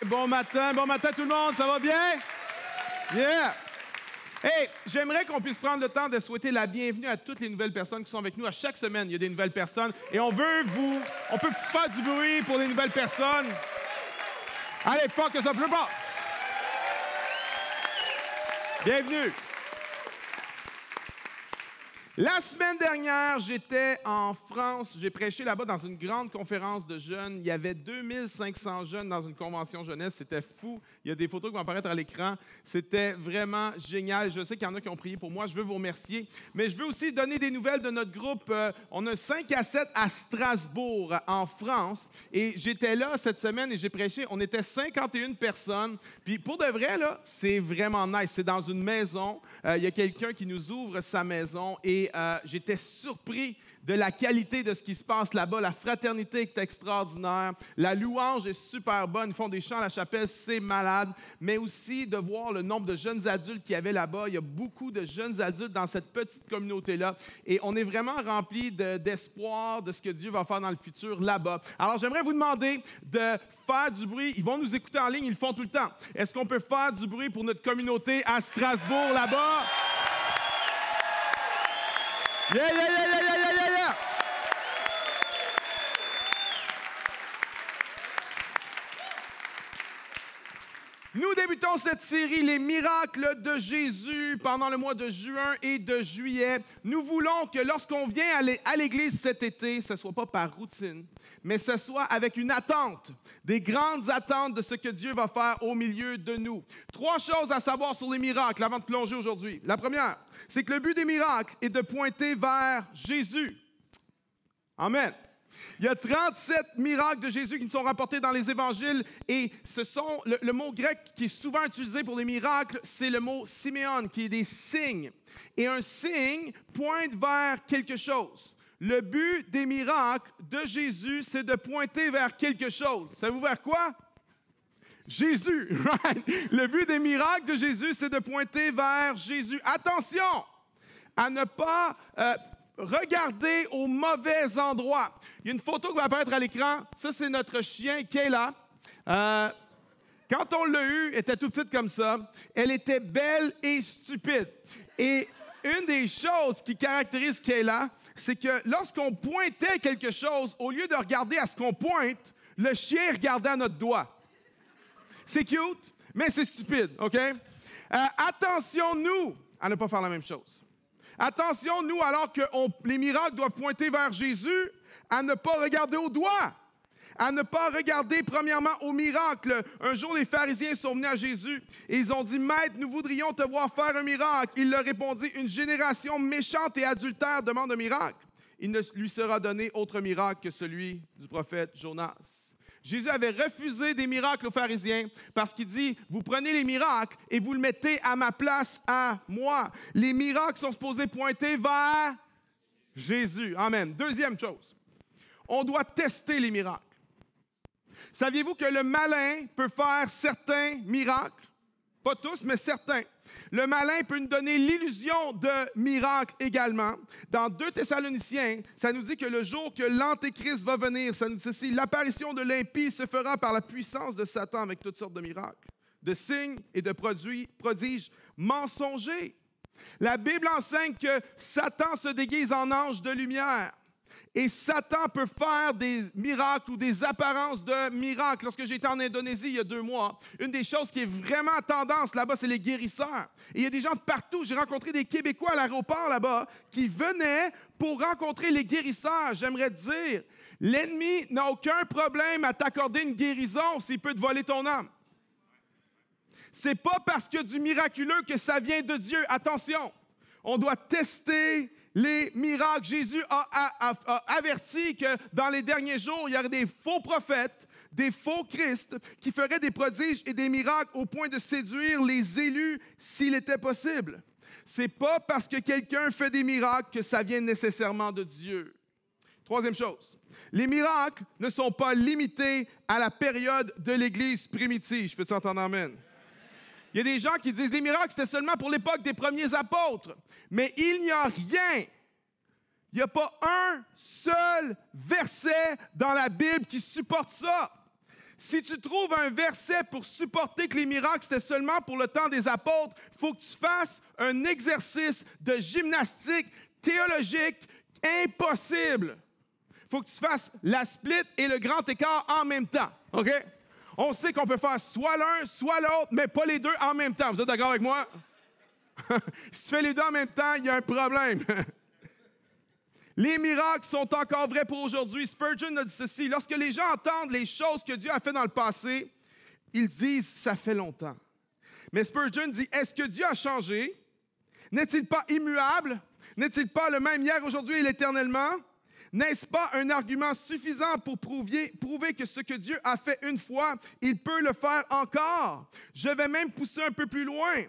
Bon matin tout le monde, ça va bien? Yeah! Hey, j'aimerais qu'on puisse prendre le temps de souhaiter la bienvenue à toutes les nouvelles personnes qui sont avec nous. À chaque semaine, il y a des nouvelles personnes et on peut faire du bruit pour les nouvelles personnes. Allez, fort que ça pleut pas! Bienvenue! La semaine dernière, j'étais en France. J'ai prêché là-bas dans une grande conférence de jeunes. Il y avait 2500 jeunes dans une convention jeunesse. C'était fou. Il y a des photos qui vont apparaître à l'écran. C'était vraiment génial. Je sais qu'il y en a qui ont prié pour moi. Je veux vous remercier. Mais je veux aussi donner des nouvelles de notre groupe. On a 5 à 7 à Strasbourg, en France. Et j'étais là cette semaine et j'ai prêché. On était 51 personnes. Puis pour de vrai, là, c'est vraiment nice. C'est dans une maison. Il y a quelqu'un qui nous ouvre sa maison et j'étais surpris de la qualité de ce qui se passe là-bas. La fraternité est extraordinaire. La louange est super bonne. Ils font des chants à la chapelle, c'est malade. Mais aussi de voir le nombre de jeunes adultes qu'il y avait là-bas. Il y a beaucoup de jeunes adultes dans cette petite communauté-là. Et on est vraiment remplis d'espoir de ce que Dieu va faire dans le futur là-bas. Alors, j'aimerais vous demander de faire du bruit. Ils vont nous écouter en ligne, ils le font tout le temps. Est-ce qu'on peut faire du bruit pour notre communauté à Strasbourg là-bas? Yeah, yeah, yeah, yeah, yeah, yeah, yeah, yeah! Nous débutons cette série, les miracles de Jésus, pendant le mois de juin et de juillet. Nous voulons que lorsqu'on vient à l'église cet été, ce ne soit pas par routine, mais ce soit avec une attente, des grandes attentes de ce que Dieu va faire au milieu de nous. 3 choses à savoir sur les miracles avant de plonger aujourd'hui. La première, c'est que le but des miracles est de pointer vers Jésus. Amen. Il y a 37 miracles de Jésus qui nous sont rapportés dans les évangiles et ce sont le mot grec qui est souvent utilisé pour les miracles, c'est le mot siméon, qui est des signes. Et un signe pointe vers quelque chose. Le but des miracles de Jésus, c'est de pointer vers quelque chose. Savez-vous vers quoi? Jésus, right? Le but des miracles de Jésus, c'est de pointer vers Jésus. Attention à ne pas regardez au mauvais endroit. Il y a une photo qui va apparaître à l'écran. Ça, c'est notre chien, Kayla. Quand on l'a eue, elle était tout petite comme ça. Elle était belle et stupide. Et une des choses qui caractérise Kayla, c'est que lorsqu'on pointait quelque chose, au lieu de regarder à ce qu'on pointe, le chien regardait à notre doigt. C'est cute, mais c'est stupide, OK? Attention, nous, à ne pas faire la même chose. Attention, nous, alors que les miracles doivent pointer vers Jésus, à ne pas regarder au doigt, à ne pas regarder premièrement au miracle. Un jour, les pharisiens sont venus à Jésus et ils ont dit « Maître, nous voudrions te voir faire un miracle. » Il leur répondit « Une génération méchante et adultère demande un miracle. Il ne lui sera donné autre miracle que celui du prophète Jonas. » Jésus avait refusé des miracles aux pharisiens parce qu'il dit, vous prenez les miracles et vous le mettez à ma place, à moi. Les miracles sont supposés pointer vers Jésus. Amen. Deuxième chose, on doit tester les miracles. Saviez-vous que le malin peut faire certains miracles? Pas tous, mais certains. Le malin peut nous donner l'illusion de miracle également. Dans 2 Thessaloniciens, ça nous dit que le jour que l'Antéchrist va venir, ça nous dit ceci, l'apparition de l'impie se fera par la puissance de Satan avec toutes sortes de miracles, de signes et de prodiges mensongers. La Bible enseigne que Satan se déguise en ange de lumière. Et Satan peut faire des miracles ou des apparences de miracles. Lorsque j'étais en Indonésie il y a 2 mois, une des choses qui est vraiment tendance là-bas, c'est les guérisseurs. Et il y a des gens de partout. J'ai rencontré des Québécois à l'aéroport là-bas qui venaient pour rencontrer les guérisseurs. J'aimerais te dire, l'ennemi n'a aucun problème à t'accorder une guérison s'il peut te voler ton âme. C'est pas parce qu'il y a du miraculeux que ça vient de Dieu. Attention, on doit tester les miracles. Jésus a averti que dans les derniers jours, il y aurait des faux prophètes, des faux Christ qui feraient des prodiges et des miracles au point de séduire les élus s'il était possible. C'est pas parce que quelqu'un fait des miracles que ça vient nécessairement de Dieu. Troisième chose, les miracles ne sont pas limités à la période de l'Église primitive. Je peux t'entendre amen? Il y a des gens qui disent que les miracles, c'était seulement pour l'époque des premiers apôtres. Mais il n'y a rien. Il n'y a pas un seul verset dans la Bible qui supporte ça. Si tu trouves un verset pour supporter que les miracles, c'était seulement pour le temps des apôtres, il faut que tu fasses un exercice de gymnastique théologique impossible. Il faut que tu fasses la split et le grand écart en même temps. OK? On sait qu'on peut faire soit l'un, soit l'autre, mais pas les deux en même temps. Vous êtes d'accord avec moi? Si tu fais les deux en même temps, il y a un problème. Les miracles sont encore vrais pour aujourd'hui. Spurgeon a dit ceci: lorsque les gens entendent les choses que Dieu a fait dans le passé, ils disent « ça fait longtemps ». Mais Spurgeon dit: est-ce que Dieu a changé? N'est-il pas immuable? N'est-il pas le même hier, aujourd'hui et éternellement? N'est-ce pas un argument suffisant pour prouver que ce que Dieu a fait une fois, il peut le faire encore? Je vais même pousser un peu plus loin.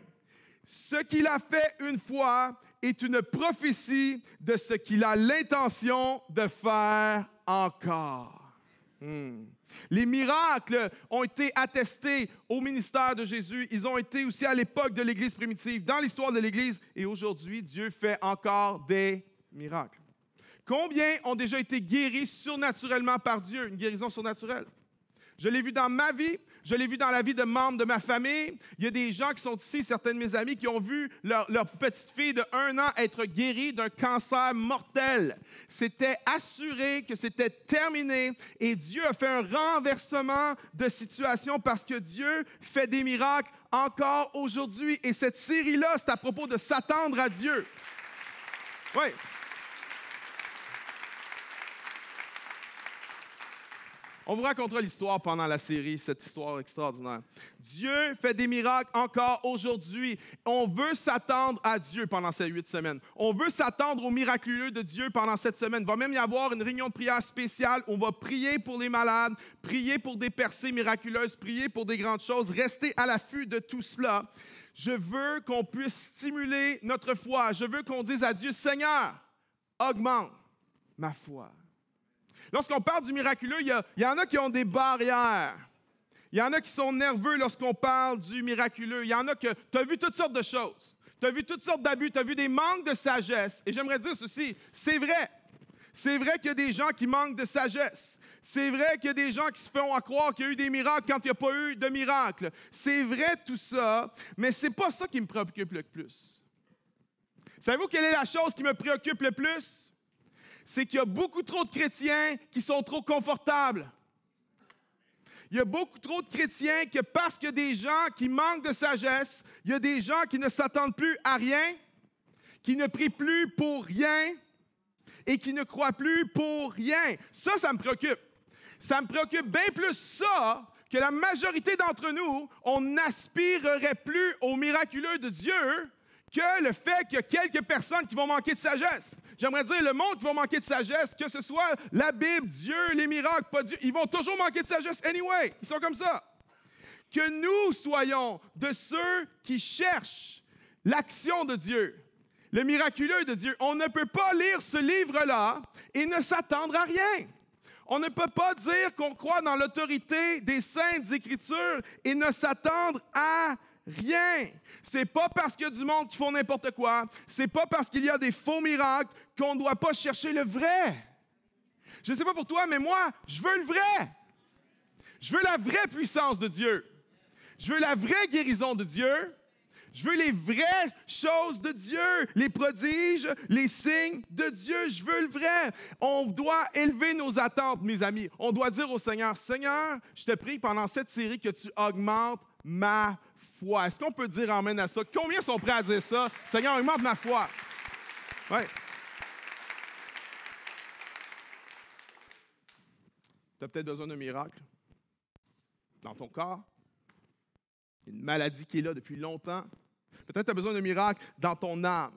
Ce qu'il a fait une fois est une prophétie de ce qu'il a l'intention de faire encore. Les miracles ont été attestés au ministère de Jésus. Ils ont été aussi à l'époque de l'Église primitive, dans l'histoire de l'Église. Et aujourd'hui, Dieu fait encore des miracles. Combien ont déjà été guéris surnaturellement par Dieu, une guérison surnaturelle? Je l'ai vu dans ma vie, je l'ai vu dans la vie de membres de ma famille. Il y a des gens qui sont ici, certains de mes amis, qui ont vu leur petite fille de 1 an être guérie d'un cancer mortel. C'était assuré que c'était terminé et Dieu a fait un renversement de situation parce que Dieu fait des miracles encore aujourd'hui. Et cette série-là, c'est à propos de s'attendre à Dieu. Oui. On vous racontera l'histoire pendant la série, cette histoire extraordinaire. Dieu fait des miracles encore aujourd'hui. On veut s'attendre à Dieu pendant ces 8 semaines. On veut s'attendre au miraculeux de Dieu pendant cette semaine. Il va même y avoir une réunion de prière spéciale. On va prier pour les malades, prier pour des percées miraculeuses, prier pour des grandes choses. Restez à l'affût de tout cela. Je veux qu'on puisse stimuler notre foi. Je veux qu'on dise à Dieu: Seigneur, augmente ma foi. Lorsqu'on parle du miraculeux, il y en a qui ont des barrières. Il y en a qui sont nerveux lorsqu'on parle du miraculeux. Il y en a que tu as vu toutes sortes de choses. Tu as vu toutes sortes d'abus. Tu as vu des manques de sagesse. Et j'aimerais dire ceci, c'est vrai. C'est vrai qu'il y a des gens qui manquent de sagesse. C'est vrai qu'il y a des gens qui se font croire qu'il y a eu des miracles quand il n'y a pas eu de miracles. C'est vrai tout ça, mais ce n'est pas ça qui me préoccupe le plus. Savez-vous quelle est la chose qui me préoccupe le plus? C'est qu'il y a beaucoup trop de chrétiens qui sont trop confortables. Il y a beaucoup trop de chrétiens que parce qu'il y a des gens qui manquent de sagesse, il y a des gens qui ne s'attendent plus à rien, qui ne prient plus pour rien et qui ne croient plus pour rien. Ça me préoccupe. Ça me préoccupe bien plus ça que la majorité d'entre nous, on n'aspirerait plus au miraculeux de Dieu que le fait qu'il y a quelques personnes qui vont manquer de sagesse. J'aimerais dire, le monde qui va manquer de sagesse, que ce soit la Bible, Dieu, les miracles, pas Dieu, ils vont toujours manquer de sagesse anyway. Ils sont comme ça. Que nous soyons de ceux qui cherchent l'action de Dieu, le miraculeux de Dieu. On ne peut pas lire ce livre-là et ne s'attendre à rien. On ne peut pas dire qu'on croit dans l'autorité des Saintes Écritures et ne s'attendre à rien. C'est pas parce qu'il y a du monde qui font n'importe quoi, c'est pas parce qu'il y a des faux miracles qu'on ne doit pas chercher le vrai. Je ne sais pas pour toi, mais moi, je veux le vrai. Je veux la vraie puissance de Dieu. Je veux la vraie guérison de Dieu. Je veux les vraies choses de Dieu, les prodiges, les signes de Dieu. Je veux le vrai. On doit élever nos attentes, mes amis. On doit dire au Seigneur, Seigneur, je te prie pendant cette série que tu augmentes ma foi. Est-ce qu'on peut dire amen à ça? Combien sont prêts à dire ça? Seigneur, augmente ma foi. Oui. Tu as peut-être besoin d'un miracle dans ton corps. Une maladie qui est là depuis longtemps. Peut-être que tu as besoin d'un miracle dans ton âme,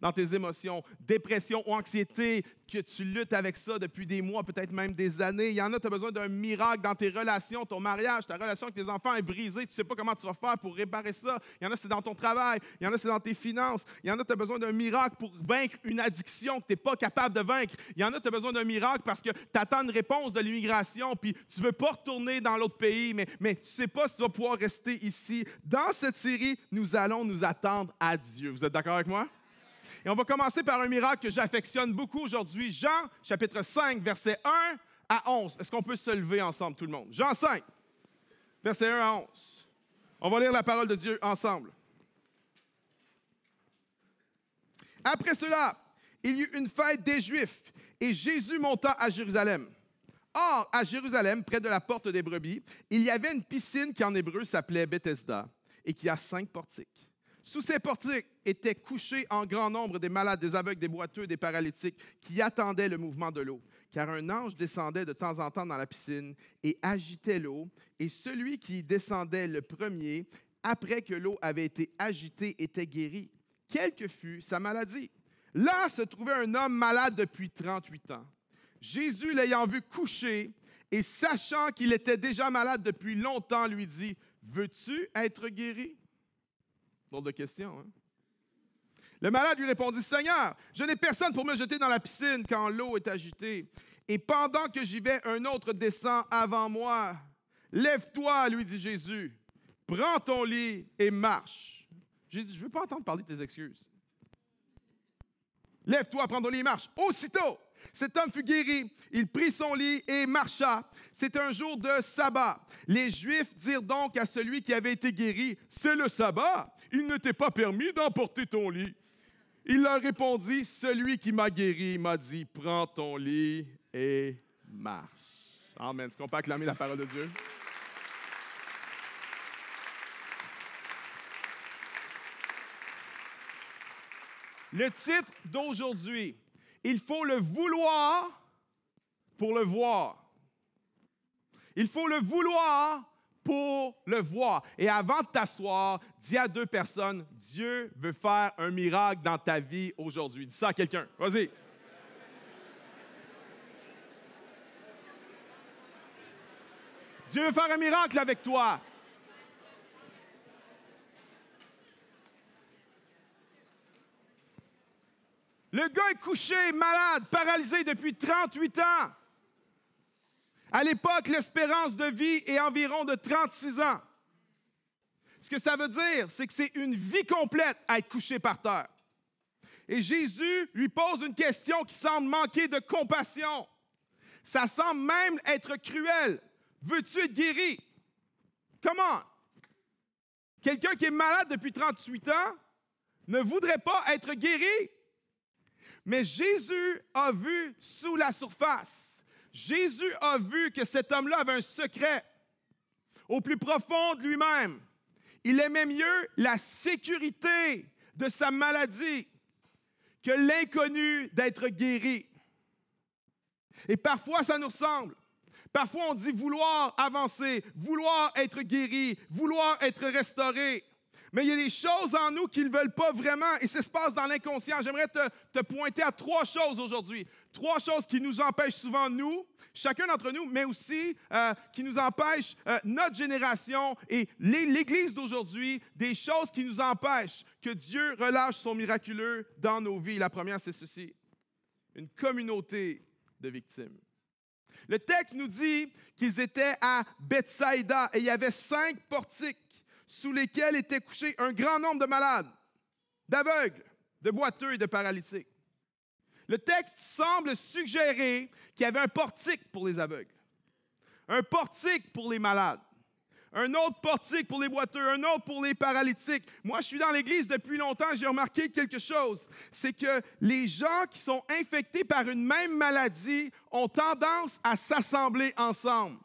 dans tes émotions, dépression ou anxiété, que tu luttes avec ça depuis des mois, peut-être même des années. Il y en a, tu as besoin d'un miracle dans tes relations, ton mariage, ta relation avec tes enfants est brisée, tu ne sais pas comment tu vas faire pour réparer ça. Il y en a, c'est dans ton travail. Il y en a, c'est dans tes finances. Il y en a, tu as besoin d'un miracle pour vaincre une addiction que tu n'es pas capable de vaincre. Il y en a, tu as besoin d'un miracle parce que tu attends une réponse de l'immigration, puis tu ne veux pas retourner dans l'autre pays, mais tu ne sais pas si tu vas pouvoir rester ici. Dans cette série, nous allons nous attendre à Dieu. Vous êtes d'accord avec moi? Et on va commencer par un miracle que j'affectionne beaucoup aujourd'hui. Jean, chapitre 5, versets 1 à 11. Est-ce qu'on peut se lever ensemble, tout le monde? Jean 5. versets 1 à 11. On va lire la parole de Dieu ensemble. Après cela, il y eut une fête des Juifs et Jésus monta à Jérusalem. Or, à Jérusalem, près de la porte des brebis, il y avait une piscine qui en hébreu s'appelait Bethesda et qui a 5 portiques. Sous ces portiques étaient couchés en grand nombre des malades, des aveugles, des boiteux, des paralytiques qui attendaient le mouvement de l'eau. Car un ange descendait de temps en temps dans la piscine et agitait l'eau, et celui qui descendait le premier, après que l'eau avait été agitée, était guéri, quelle que fût sa maladie. Là se trouvait un homme malade depuis 38 ans. Jésus, l'ayant vu couché et sachant qu'il était déjà malade depuis longtemps, lui dit, « Veux-tu être guéri? » Drôle de question, hein? Le malade lui répondit, « Seigneur, je n'ai personne pour me jeter dans la piscine quand l'eau est agitée. Et pendant que j'y vais, un autre descend avant moi. Lève-toi, lui dit Jésus, prends ton lit et marche. » Jésus, je ne veux pas entendre parler de tes excuses. Lève-toi, prends ton lit et marche. Aussitôt, cet homme fut guéri. Il prit son lit et marcha. C'était un jour de sabbat. Les Juifs dirent donc à celui qui avait été guéri, « C'est le sabbat. Il ne t'est pas permis d'emporter ton lit. » Il leur répondit, « Celui qui m'a guéri m'a dit, prends ton lit et marche. » Amen. Est-ce qu'on peut acclamer la parole de Dieu? Le titre d'aujourd'hui, il faut le vouloir pour le voir. Il faut le vouloir pour le voir. Et avant de t'asseoir, dis à 2 personnes, Dieu veut faire un miracle dans ta vie aujourd'hui. Dis ça à quelqu'un. Vas-y. Dieu veut faire un miracle avec toi. Le gars est couché, malade, paralysé depuis 38 ans. À l'époque, l'espérance de vie est environ de 36 ans. Ce que ça veut dire, c'est que c'est une vie complète à être couché par terre. Et Jésus lui pose une question qui semble manquer de compassion. Ça semble même être cruel. Veux-tu être guéri? Comment? Quelqu'un qui est malade depuis 38 ans ne voudrait pas être guéri. Mais Jésus a vu sous la surface. Jésus a vu que cet homme-là avait un secret au plus profond de lui-même. Il aimait mieux la sécurité de sa maladie que l'inconnu d'être guéri. Et parfois, ça nous ressemble. Parfois, on dit vouloir avancer, vouloir être guéri, vouloir être restauré. Mais il y a des choses en nous qui ne veulent pas vraiment et ça se passe dans l'inconscient. J'aimerais te pointer à 3 choses aujourd'hui. 3 choses qui nous empêchent souvent, nous, chacun d'entre nous, mais aussi qui nous empêchent notre génération et l'Église d'aujourd'hui, des choses qui nous empêchent que Dieu relâche son miraculeux dans nos vies. La première, c'est ceci. Une communauté de victimes. Le texte nous dit qu'ils étaient à Bethsaïda et il y avait 5 portiques sous lesquels étaient couchés un grand nombre de malades, d'aveugles, de boiteux et de paralytiques. Le texte semble suggérer qu'il y avait un portique pour les aveugles, un portique pour les malades, un autre portique pour les boiteux, un autre pour les paralytiques. Moi, je suis dans l'Église depuis longtemps, j'ai remarqué quelque chose, c'est que les gens qui sont infectés par une même maladie ont tendance à s'assembler ensemble.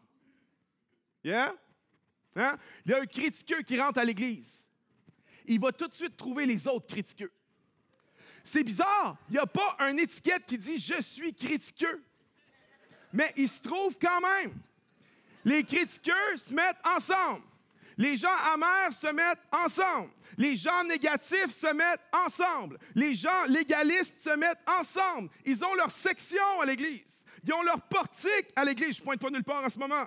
Yeah? Hein? Il y a un critiqueux qui rentre à l'Église. Il va tout de suite trouver les autres critiqueux. C'est bizarre, il n'y a pas une étiquette qui dit « je suis critiqueux ». Mais il se trouve quand même. Les critiqueux se mettent ensemble. Les gens amers se mettent ensemble. Les gens négatifs se mettent ensemble. Les gens légalistes se mettent ensemble. Ils ont leur section à l'Église. Ils ont leur portique à l'Église. Je ne pointe pas nulle part en ce moment.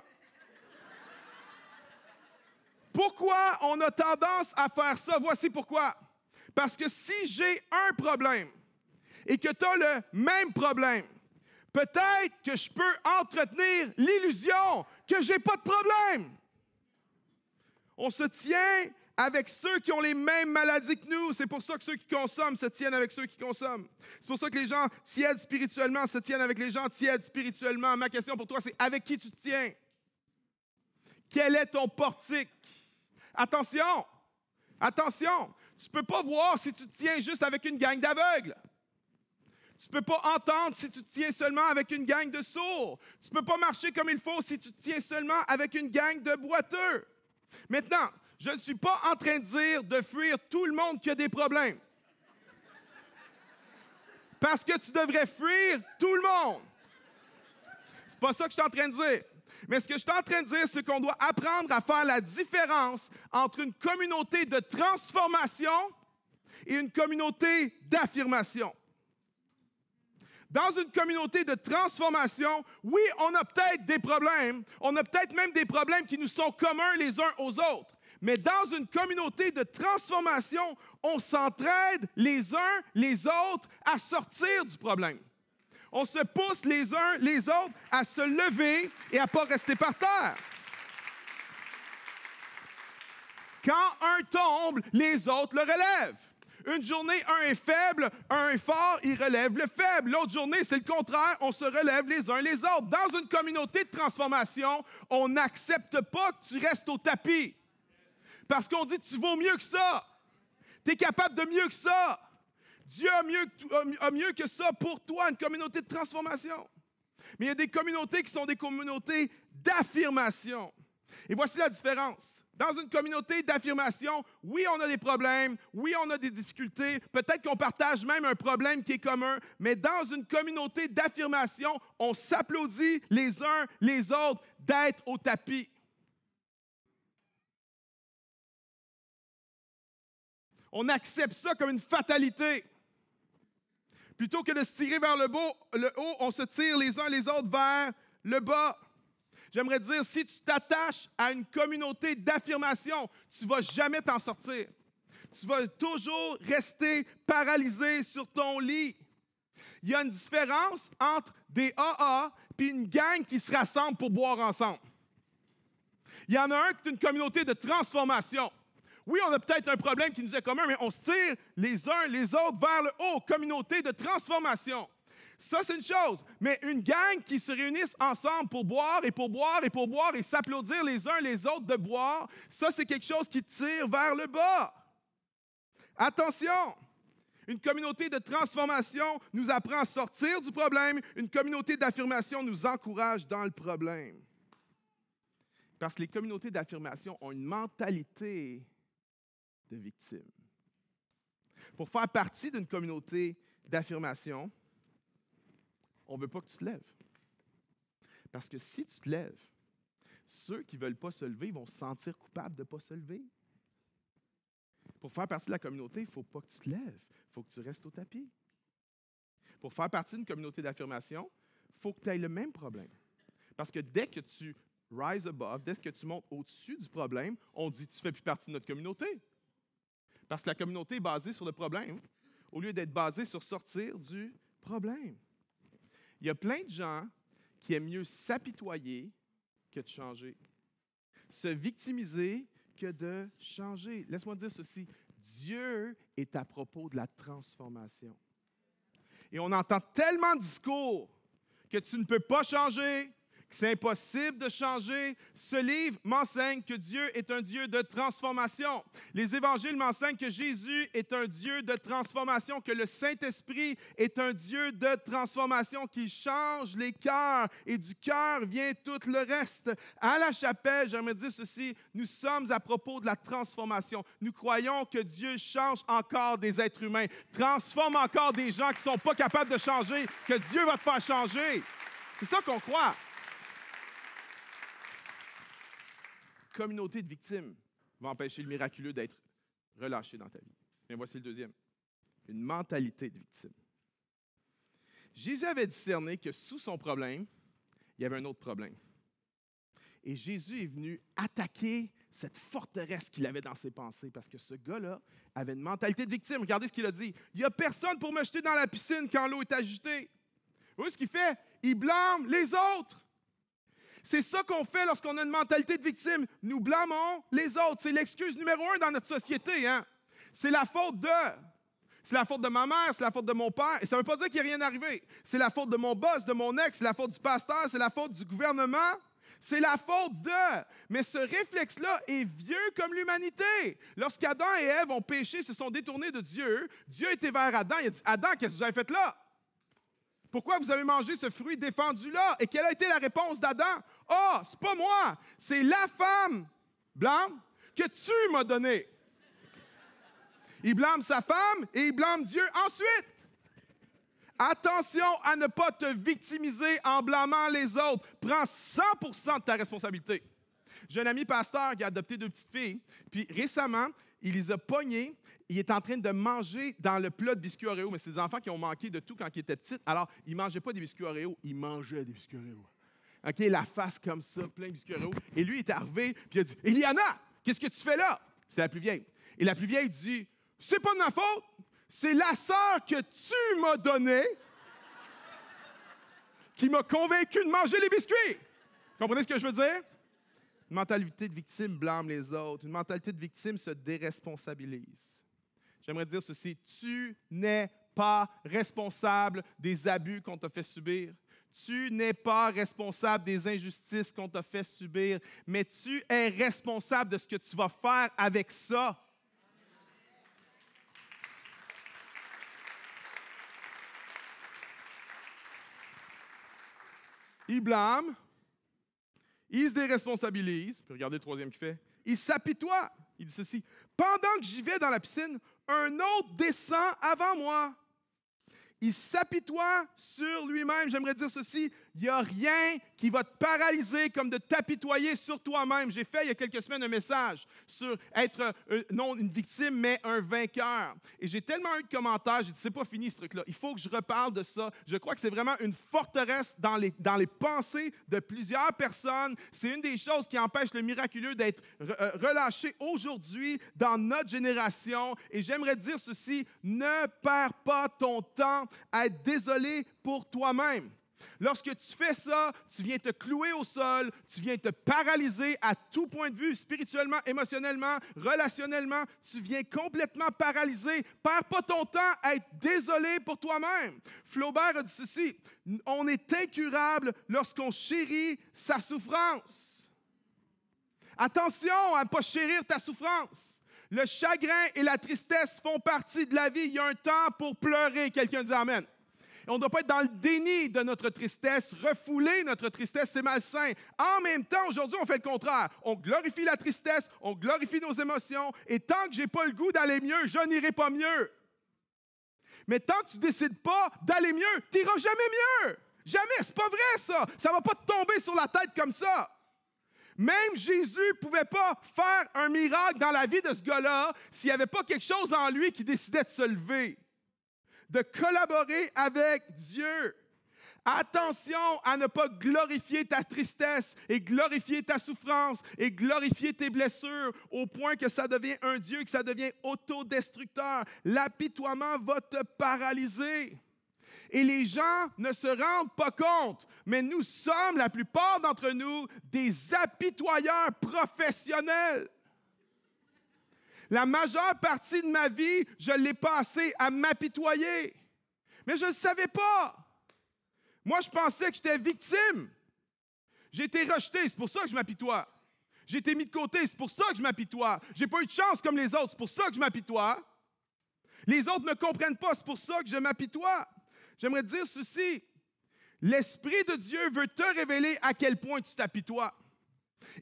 Pourquoi on a tendance à faire ça? Voici pourquoi. Parce que si j'ai un problème et que tu as le même problème, peut-être que je peux entretenir l'illusion que je n'ai pas de problème. On se tient avec ceux qui ont les mêmes maladies que nous. C'est pour ça que ceux qui consomment se tiennent avec ceux qui consomment. C'est pour ça que les gens tièdes spirituellement se tiennent avec les gens tièdes spirituellement. Ma question pour toi, c'est avec qui tu te tiens? Quel est ton portique? Attention! Attention! Tu ne peux pas voir si tu te tiens juste avec une gang d'aveugles. Tu ne peux pas entendre si tu te tiens seulement avec une gang de sourds. Tu ne peux pas marcher comme il faut si tu te tiens seulement avec une gang de boiteux. Maintenant, je ne suis pas en train de dire de fuir tout le monde qui a des problèmes. Parce que tu devrais fuir tout le monde. C'est pas ça que je suis en train de dire. Mais ce que je suis en train de dire, c'est qu'on doit apprendre à faire la différence entre une communauté de transformation et une communauté d'affirmation. Dans une communauté de transformation, oui, on a peut-être des problèmes. On a peut-être même des problèmes qui nous sont communs les uns aux autres. Mais dans une communauté de transformation, on s'entraide les uns les autres à sortir du problème. On se pousse les uns les autres à se lever et à ne pas rester par terre. Quand un tombe, les autres le relèvent. Une journée, un est faible, un est fort, il relève le faible. L'autre journée, c'est le contraire, on se relève les uns les autres. Dans une communauté de transformation, on n'accepte pas que tu restes au tapis. Parce qu'on dit, tu vaux mieux que ça. Tu es capable de mieux que ça. Dieu a mieux que ça pour toi, une communauté de transformation. Mais il y a des communautés qui sont des communautés d'affirmation. Et voici la différence. Dans une communauté d'affirmation, oui, on a des problèmes, oui, on a des difficultés, peut-être qu'on partage même un problème qui est commun, mais dans une communauté d'affirmation, on s'applaudit les uns les autres d'être au tapis. On accepte ça comme une fatalité. Plutôt que de se tirer vers le haut, on se tire les uns les autres vers le bas. J'aimerais dire, si tu t'attaches à une communauté d'affirmation, tu ne vas jamais t'en sortir. Tu vas toujours rester paralysé sur ton lit. Il y a une différence entre des AA et une gang qui se rassemble pour boire ensemble. Il y en a un qui est une communauté de transformation. Oui, on a peut-être un problème qui nous est commun, mais on se tire les uns les autres vers le haut, communauté de transformation. Ça, c'est une chose. Mais une gang qui se réunissent ensemble pour boire et pour boire et pour boire et s'applaudir les uns les autres de boire, ça, c'est quelque chose qui tire vers le bas. Attention! Une communauté de transformation nous apprend à sortir du problème. Une communauté d'affirmation nous encourage dans le problème. Parce que les communautés d'affirmation ont une mentalité de victime. Pour faire partie d'une communauté d'affirmation, on ne veut pas que tu te lèves. Parce que si tu te lèves, ceux qui ne veulent pas se lever vont se sentir coupables de ne pas se lever. Pour faire partie de la communauté, il ne faut pas que tu te lèves. Il faut que tu restes au tapis. Pour faire partie d'une communauté d'affirmation, il faut que tu aies le même problème. Parce que dès que tu rise above, dès que tu montes au-dessus du problème, on dit que tu ne fais plus partie de notre communauté. Parce que la communauté est basée sur le problème, au lieu d'être basée sur sortir du problème. Il y a plein de gens qui aiment mieux s'apitoyer que de changer. Se victimiser que de changer. Laisse-moi dire ceci. Dieu est à propos de la transformation. Et on entend tellement de discours que tu ne peux pas changer, que c'est impossible de changer. Ce livre m'enseigne que Dieu est un Dieu de transformation. Les évangiles m'enseignent que Jésus est un Dieu de transformation, que le Saint-Esprit est un Dieu de transformation qui change les cœurs et du cœur vient tout le reste. À la chapelle, j'aimerais dire ceci, nous sommes à propos de la transformation. Nous croyons que Dieu change encore des êtres humains, transforme encore des gens qui ne sont pas capables de changer, que Dieu va te faire changer. C'est ça qu'on croit. Communauté de victimes va empêcher le miraculeux d'être relâché dans ta vie. Et voici le deuxième. Une mentalité de victime. Jésus avait discerné que sous son problème, il y avait un autre problème. Et Jésus est venu attaquer cette forteresse qu'il avait dans ses pensées parce que ce gars-là avait une mentalité de victime. Regardez ce qu'il a dit. Il n'y a personne pour me jeter dans la piscine quand l'eau est agitée. Vous voyez ce qu'il fait? Il blâme les autres. C'est ça qu'on fait lorsqu'on a une mentalité de victime. Nous blâmons les autres. C'est l'excuse numéro 1 dans notre société. Hein? C'est la faute de... C'est la faute de ma mère, c'est la faute de mon père. Et ça ne veut pas dire qu'il n'y a rien arrivé. C'est la faute de mon boss, de mon ex, c'est la faute du pasteur, c'est la faute du gouvernement. C'est la faute de. Mais ce réflexe-là est vieux comme l'humanité. Lorsqu'Adam et Ève ont péché, se sont détournés de Dieu, Dieu était vers Adam. Il a dit, Adam, qu'est-ce que vous avez fait là? Pourquoi vous avez mangé ce fruit défendu-là? Et quelle a été la réponse d'Adam? Ah, c'est pas moi, c'est la femme blanche que tu m'as donnée. Il blâme sa femme et il blâme Dieu ensuite. Attention à ne pas te victimiser en blâmant les autres. Prends 100% de ta responsabilité. J'ai un ami pasteur qui a adopté 2 petites filles, puis récemment, il les a pognées. Il est en train de manger dans le plat de biscuits Oreo, mais c'est des enfants qui ont manqué de tout quand ils étaient petits. Alors, ils ne mangeaient pas des biscuits Oreo, ils mangeaient des biscuits Oreo. OK, la face comme ça, plein de biscuits Oreo. Et lui, il est arrivé, puis il a dit, « Eliana, qu'est-ce que tu fais là? » C'est la plus vieille. Et la plus vieille dit, « C'est pas de ma faute, c'est la sœur que tu m'as donnée qui m'a convaincu de manger les biscuits. » Comprenez ce que je veux dire? Une mentalité de victime blâme les autres. Une mentalité de victime se déresponsabilise. J'aimerais dire ceci, tu n'es pas responsable des abus qu'on t'a fait subir. Tu n'es pas responsable des injustices qu'on t'a fait subir, mais tu es responsable de ce que tu vas faire avec ça. Il blâme, il se déresponsabilise, puis regardez le troisième qui fait, il s'apitoie. Il dit ceci, « Pendant que j'y vais dans la piscine, un autre descend avant moi. » Il s'apitoie sur lui-même. J'aimerais dire ceci, il n'y a rien qui va te paralyser comme de t'apitoyer sur toi-même. J'ai fait il y a quelques semaines un message sur être non une victime, mais un vainqueur. Et j'ai tellement eu de commentaires, j'ai dit, c'est pas fini ce truc-là. Il faut que je reparle de ça. Je crois que c'est vraiment une forteresse dans les pensées de plusieurs personnes. C'est une des choses qui empêche le miraculeux d'être relâché aujourd'hui dans notre génération. Et j'aimerais dire ceci, ne perds pas ton temps à être désolé pour toi-même. Lorsque tu fais ça, tu viens te clouer au sol, tu viens te paralyser à tout point de vue, spirituellement, émotionnellement, relationnellement, tu viens complètement paralysé. Perds pas ton temps à être désolé pour toi-même. Flaubert a dit ceci, on est incurable lorsqu'on chérit sa souffrance. Attention à ne pas chérir ta souffrance. Le chagrin et la tristesse font partie de la vie. Il y a un temps pour pleurer. Quelqu'un dit amen. Et on ne doit pas être dans le déni de notre tristesse. Refouler notre tristesse, c'est malsain. En même temps, aujourd'hui, on fait le contraire. On glorifie la tristesse, on glorifie nos émotions. Et tant que je n'ai pas le goût d'aller mieux, je n'irai pas mieux. Mais tant que tu ne décides pas d'aller mieux, tu n'iras jamais mieux. Jamais. C'est pas vrai, ça. Ça ne va pas te tomber sur la tête comme ça. Même Jésus ne pouvait pas faire un miracle dans la vie de ce gars-là s'il n'y avait pas quelque chose en lui qui décidait de se lever, de collaborer avec Dieu. Attention à ne pas glorifier ta tristesse et glorifier ta souffrance et glorifier tes blessures au point que ça devient un Dieu, que ça devient autodestructeur. L'apitoiement va te paralyser. Et les gens ne se rendent pas compte, mais nous sommes, la plupart d'entre nous, des apitoyeurs professionnels. La majeure partie de ma vie, je l'ai passée à m'apitoyer. Mais je ne savais pas. Moi, je pensais que j'étais victime. J'ai été rejeté, c'est pour ça que je m'apitoie. J'ai été mis de côté, c'est pour ça que je m'apitoie. Je n'ai pas eu de chance comme les autres, c'est pour ça que je m'apitoie. Les autres ne me comprennent pas, c'est pour ça que je m'apitoie. J'aimerais te dire ceci, l'Esprit de Dieu veut te révéler à quel point tu t'apitoies.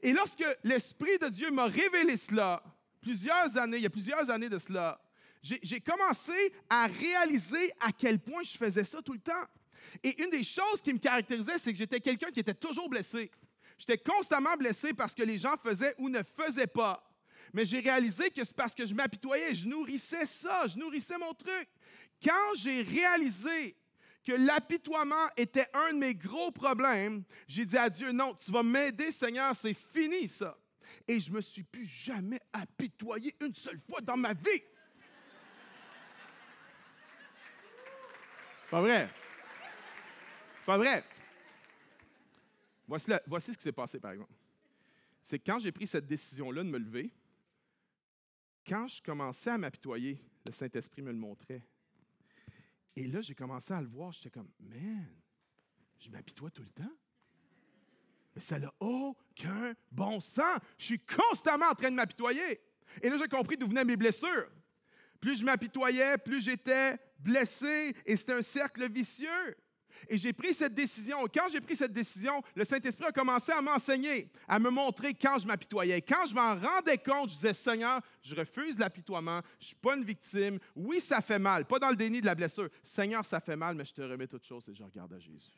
Et lorsque l'Esprit de Dieu m'a révélé cela, il y a plusieurs années de cela, j'ai commencé à réaliser à quel point je faisais ça tout le temps. Et une des choses qui me caractérisait, c'est que j'étais quelqu'un qui était toujours blessé. J'étais constamment blessé parce que les gens faisaient ou ne faisaient pas. Mais j'ai réalisé que c'est parce que je m'apitoyais, je nourrissais ça, je nourrissais mon truc. Quand j'ai réalisé que l'apitoiement était un de mes gros problèmes, j'ai dit à Dieu, non, tu vas m'aider, Seigneur, c'est fini ça. Et je ne me suis plus jamais apitoyé une seule fois dans ma vie. Pas vrai. Pas vrai. Voici ce qui s'est passé, par exemple. C'est quand j'ai pris cette décision-là de me lever, quand je commençais à m'apitoyer, le Saint-Esprit me le montrait. Et là, j'ai commencé à le voir, j'étais comme, man, je m'apitoie tout le temps. Mais ça n'a aucun bon sens. Je suis constamment en train de m'apitoyer. Et là, j'ai compris d'où venaient mes blessures. Plus je m'apitoyais, plus j'étais blessé. Et c'était un cercle vicieux. Et j'ai pris cette décision. Quand j'ai pris cette décision, le Saint-Esprit a commencé à m'enseigner, à me montrer quand je m'apitoyais. Quand je m'en rendais compte, je disais, Seigneur, je refuse l'apitoiement, je ne suis pas une victime. Oui, ça fait mal, pas dans le déni de la blessure. Seigneur, ça fait mal, mais je te remets toute chose et je regarde à Jésus.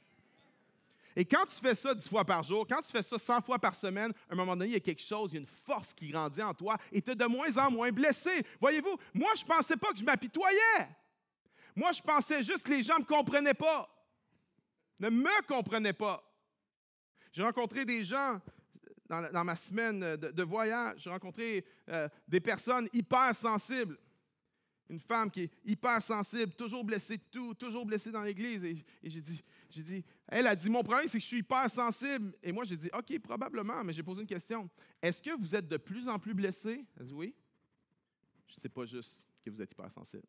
Et quand tu fais ça 10 fois par jour, quand tu fais ça 100 fois par semaine, à un moment donné, il y a quelque chose, il y a une force qui grandit en toi et tu es de moins en moins blessé. Voyez-vous, moi, je ne pensais pas que je m'apitoyais. Moi, je pensais juste que les gens ne me comprenaient pas. Ne me comprenaient pas. J'ai rencontré des gens dans ma semaine de voyage. J'ai rencontré des personnes hyper sensibles. Une femme qui est hyper sensible, toujours blessée de tout, toujours blessée dans l'Église. Et j'ai dit, elle a dit, mon problème, c'est que je suis hyper sensible. Et moi, j'ai dit, OK, probablement, mais j'ai posé une question. Est-ce que vous êtes de plus en plus blessé? Elle a dit, oui. Je ne sais pas juste que vous êtes hyper sensible.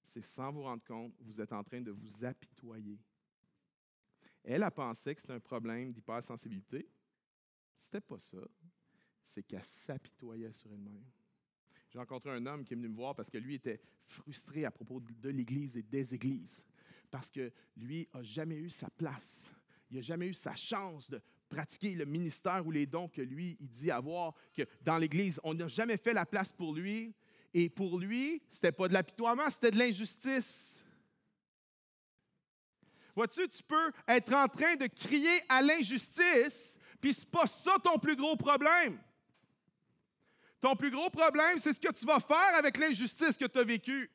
C'est sans vous rendre compte, vous êtes en train de vous apitoyer. Elle a pensé que c'était un problème d'hypersensibilité. C'était pas ça. C'est qu'elle s'apitoyait sur elle-même. J'ai rencontré un homme qui est venu me voir parce que lui était frustré à propos de l'Église et des églises. Parce que lui n'a jamais eu sa place. Il n'a jamais eu sa chance de pratiquer le ministère ou les dons que lui, il dit avoir, que dans l'Église, on n'a jamais fait la place pour lui. Et pour lui, ce n'était pas de l'apitoiement, c'était de l'injustice. Vois-tu, tu peux être en train de crier à l'injustice, puis ce n'est pas ça ton plus gros problème. Ton plus gros problème, c'est ce que tu vas faire avec l'injustice que tu as vécue.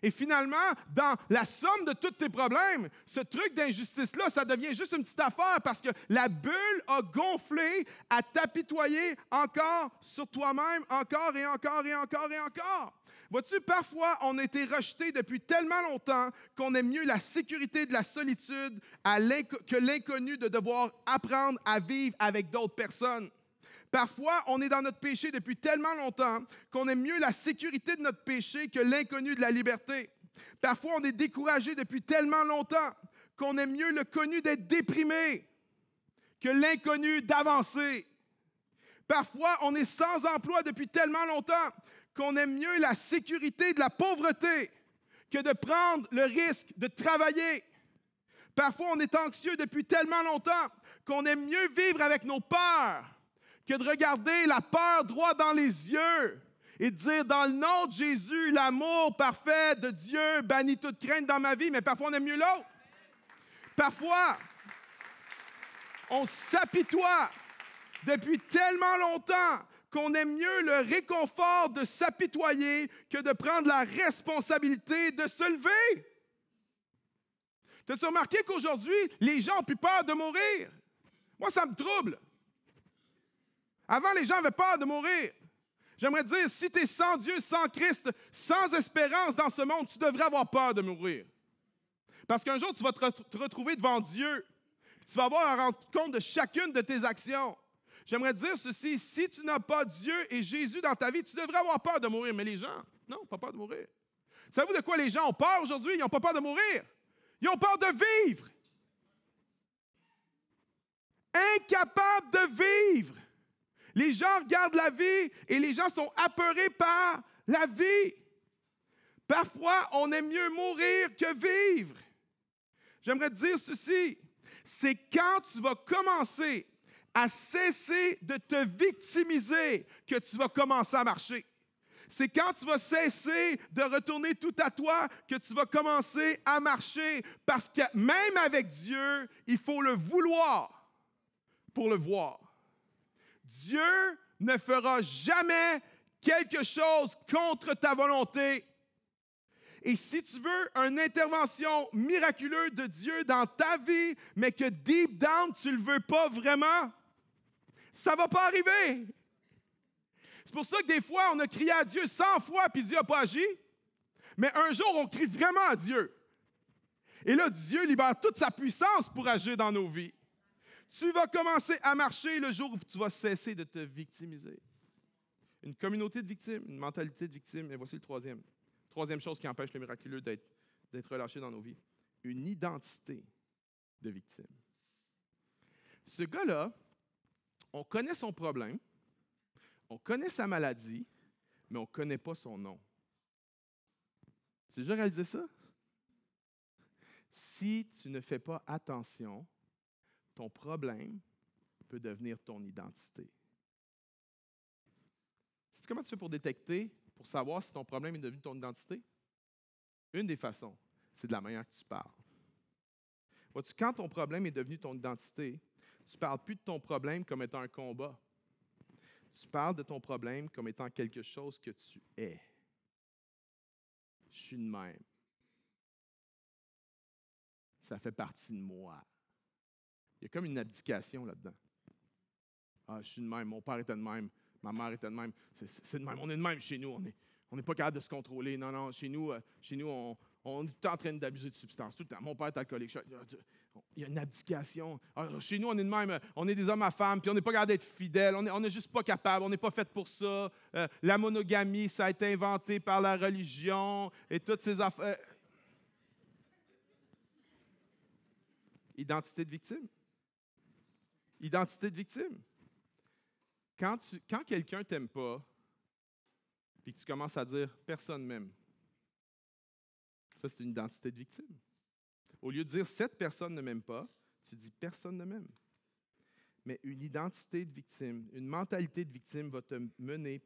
Et finalement, dans la somme de tous tes problèmes, ce truc d'injustice-là, ça devient juste une petite affaire parce que la bulle a gonflé à t'apitoyer encore sur toi-même, encore et encore et encore et encore. Vois-tu, parfois, on a été rejeté depuis tellement longtemps qu'on aime mieux la sécurité de la solitude que l'inconnu de devoir apprendre à vivre avec d'autres personnes. Parfois, on est dans notre péché depuis tellement longtemps qu'on aime mieux la sécurité de notre péché que l'inconnu de la liberté. Parfois, on est découragé depuis tellement longtemps qu'on aime mieux le connu d'être déprimé que l'inconnu d'avancer. Parfois, on est sans emploi depuis tellement longtemps qu'on aime mieux la sécurité de la pauvreté que de prendre le risque de travailler. Parfois, on est anxieux depuis tellement longtemps qu'on aime mieux vivre avec nos peurs que de regarder la peur droit dans les yeux et de dire, dans le nom de Jésus, l'amour parfait de Dieu bannit toute crainte dans ma vie, mais parfois on aime mieux l'autre. Parfois, on s'apitoie depuis tellement longtemps qu'on aime mieux le réconfort de s'apitoyer que de prendre la responsabilité de se lever. T'as-tu remarqué qu'aujourd'hui, les gens ont plus peur de mourir? Moi, ça me trouble. Avant, les gens avaient peur de mourir. J'aimerais dire, si tu es sans Dieu, sans Christ, sans espérance dans ce monde, tu devrais avoir peur de mourir. Parce qu'un jour, tu vas te retrouver devant Dieu. Tu vas avoir à rendre compte de chacune de tes actions. J'aimerais dire ceci, si tu n'as pas Dieu et Jésus dans ta vie, tu devrais avoir peur de mourir. Mais les gens, non, pas peur de mourir. Savez-vous de quoi les gens ont peur aujourd'hui? Ils n'ont pas peur de mourir. Ils ont peur de vivre. Incapables de vivre. Les gens regardent la vie et les gens sont apeurés par la vie. Parfois, on aime mieux mourir que vivre. J'aimerais te dire ceci, c'est quand tu vas commencer à cesser de te victimiser que tu vas commencer à marcher. C'est quand tu vas cesser de retourner tout à toi que tu vas commencer à marcher. Parce que même avec Dieu, il faut le vouloir pour le voir. Dieu ne fera jamais quelque chose contre ta volonté. Et si tu veux une intervention miraculeuse de Dieu dans ta vie, mais que deep down, tu ne le veux pas vraiment, ça ne va pas arriver. C'est pour ça que des fois, on a crié à Dieu 100 fois, puis Dieu n'a pas agi. Mais un jour, on crie vraiment à Dieu. Et là, Dieu libère toute sa puissance pour agir dans nos vies. Tu vas commencer à marcher le jour où tu vas cesser de te victimiser. Une communauté de victimes, une mentalité de victime. Et voici le troisième. Troisième chose qui empêche le miraculeux d'être relâché dans nos vies. Une identité de victime. Ce gars-là, on connaît son problème, on connaît sa maladie, mais on ne connaît pas son nom. Tu as déjà réalisé ça? Si tu ne fais pas attention, ton problème peut devenir ton identité. Sais-tu comment tu fais pour détecter, pour savoir si ton problème est devenu ton identité? Une des façons, c'est de la manière que tu parles. Vois-tu, quand ton problème est devenu ton identité, tu ne parles plus de ton problème comme étant un combat. Tu parles de ton problème comme étant quelque chose que tu es. Je suis de même. Ça fait partie de moi. Il y a comme une abdication là-dedans. Ah, je suis de même, mon père était de même, ma mère était de même. C'est de même, on est de même chez nous, on n'est pas capable de se contrôler. Non, chez nous on est tout le temps en train d'abuser de substances, tout le temps. Mon père est alcoolique. Il y a une abdication. Alors, chez nous, on est de même, on est des hommes à femmes, puis on n'est pas capable d'être fidèles, on n'est juste pas capable, on n'est pas fait pour ça. La monogamie, ça a été inventé par la religion et toutes ces affaires. Identité de victime. Identité de victime. Quand quelqu'un ne t'aime pas, puis que tu commences à dire « personne m'aime », ça, c'est une identité de victime. Au lieu de dire « cette personne ne m'aime pas », tu dis « personne ne m'aime ». Mais une identité de victime, une mentalité de victime va te mener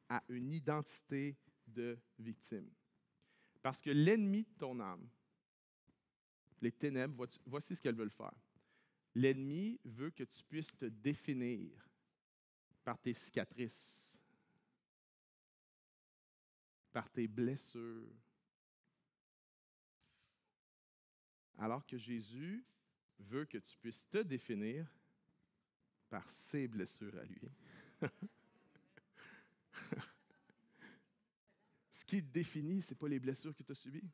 à une identité de victime. Parce que l'ennemi de ton âme, les ténèbres, voici ce qu'elles veulent faire. L'ennemi veut que tu puisses te définir par tes cicatrices, par tes blessures. Alors que Jésus veut que tu puisses te définir par ses blessures à lui. Ce qui te définit, ce n'est pas les blessures que tu as subies.